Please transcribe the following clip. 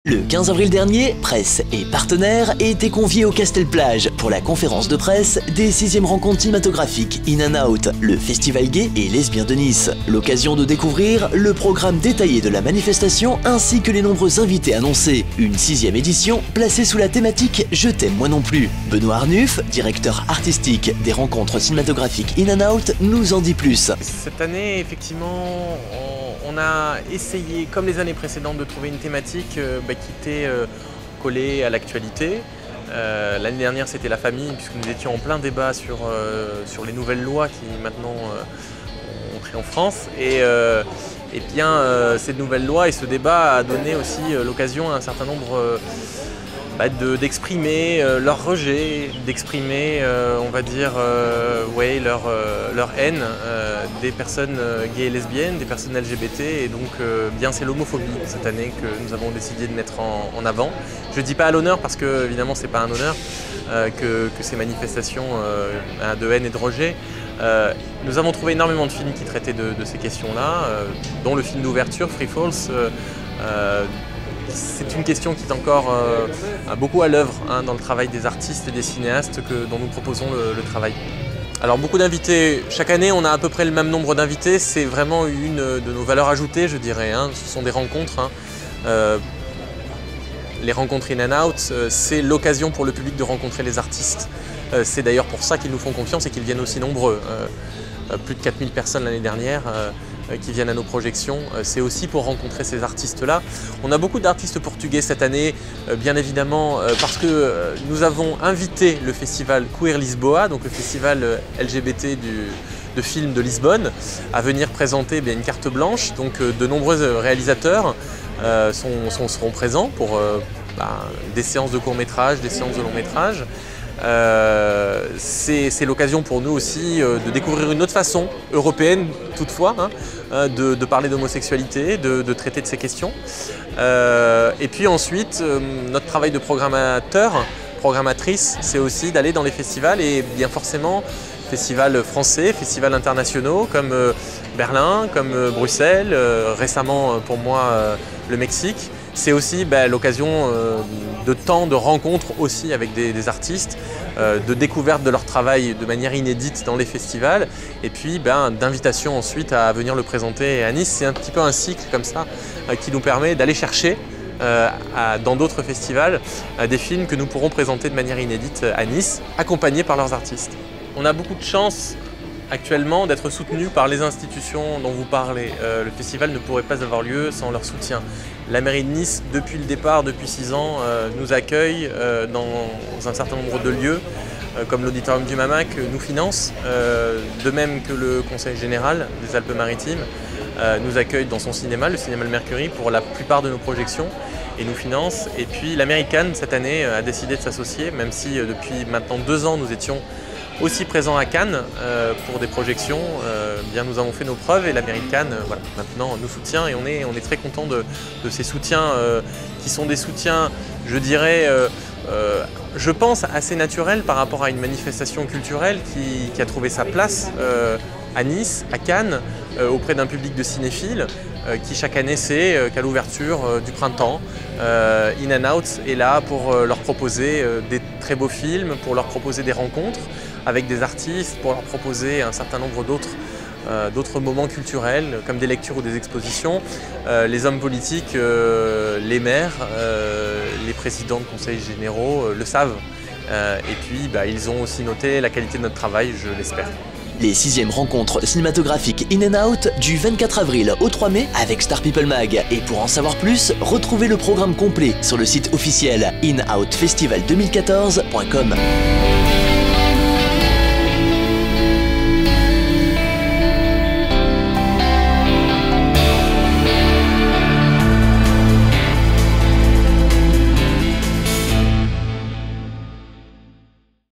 Le 15 avril dernier, presse et partenaires étaient conviés au Castel-Plage pour la conférence de presse des 6e rencontres cinématographiques In and Out, le festival gay et lesbien de Nice. L'occasion de découvrir le programme détaillé de la manifestation ainsi que les nombreux invités annoncés. Une 6e édition placée sous la thématique « Je t'aime moi non plus ». Benoît Arnulf, directeur artistique des rencontres cinématographiques In and Out, nous en dit plus. Cette année, effectivement, on a essayé, comme les années précédentes, de trouver une thématique qui était collée à l'actualité. L'année dernière, c'était la famille, puisque nous étions en plein débat sur les nouvelles lois qui maintenant ont entré en France. Et bien, cette nouvelle loi et ce débat a donné aussi l'occasion à un certain nombre d'exprimer leur rejet, d'exprimer, on va dire, leur haine des personnes gays et lesbiennes, des personnes LGBT, et donc bien c'est l'homophobie cette année que nous avons décidé de mettre en avant. Je ne dis pas à l'honneur parce que évidemment c'est pas un honneur que ces manifestations de haine et de rejet. Nous avons trouvé énormément de films qui traitaient de ces questions-là, dont le film d'ouverture, Free Falls. C'est une question qui est encore beaucoup à l'œuvre dans le travail des artistes et des cinéastes dont nous proposons le travail. Alors beaucoup d'invités, chaque année on a à peu près le même nombre d'invités, c'est vraiment une de nos valeurs ajoutées je dirais, ce sont des rencontres. Les rencontres In and Out, c'est l'occasion pour le public de rencontrer les artistes. C'est d'ailleurs pour ça qu'ils nous font confiance et qu'ils viennent aussi nombreux. Plus de 4000 personnes l'année dernière qui viennent à nos projections. C'est aussi pour rencontrer ces artistes-là. On a beaucoup d'artistes portugais cette année, bien évidemment, parce que nous avons invité le festival Queer Lisboa, donc le festival LGBT de films de Lisbonne, à venir présenter une carte blanche. Donc de nombreux réalisateurs seront présents pour des séances de court-métrage, des séances de long-métrage. C'est l'occasion pour nous aussi de découvrir une autre façon, européenne toutefois, de parler d'homosexualité, de traiter de ces questions. Et puis ensuite, notre travail de programmatrice, c'est aussi d'aller dans les festivals et bien forcément festivals français, festivals internationaux comme Berlin, comme Bruxelles, récemment pour moi le Mexique. C'est aussi l'occasion de temps de rencontres aussi avec des artistes, de découverte de leur travail de manière inédite dans les festivals et puis d'invitation ensuite à venir le présenter à Nice. C'est un petit peu un cycle comme ça qui nous permet d'aller chercher dans d'autres festivals des films que nous pourrons présenter de manière inédite à Nice, accompagnés par leurs artistes. On a beaucoup de chance actuellement d'être soutenus par les institutions dont vous parlez. Le festival ne pourrait pas avoir lieu sans leur soutien. La mairie de Nice, depuis le départ, depuis 6 ans, nous accueille dans un certain nombre de lieux, comme l'Auditorium du Mamac, nous finance, de même que le Conseil général des Alpes-Maritimes nous accueille dans son cinéma, le cinéma Le Mercury, pour la plupart de nos projections et nous finance. Et puis l'Américaine, cette année, a décidé de s'associer, même si depuis maintenant 2 ans, nous étions aussi présents à Cannes pour des projections. Nous avons fait nos preuves et l'Américaine maintenant nous soutient et on est très contents de ces soutiens qui sont des soutiens, je dirais, je pense assez naturels par rapport à une manifestation culturelle qui a trouvé sa place à Nice, à Cannes, auprès d'un public de cinéphiles qui chaque année sait qu'à l'ouverture du printemps, In and Out est là pour leur proposer des très beaux films, pour leur proposer des rencontres avec des artistes, pour leur proposer un certain nombre d'autres moments culturels comme des lectures ou des expositions. Les hommes politiques, les maires, les présidents de conseils généraux le savent. Et puis ils ont aussi noté la qualité de notre travail, je l'espère. Les 6e rencontres cinématographiques In and Out du 24 avril au 3 mai avec Star People Mag. Et pour en savoir plus, retrouvez le programme complet sur le site officiel inoutfestival2014.com.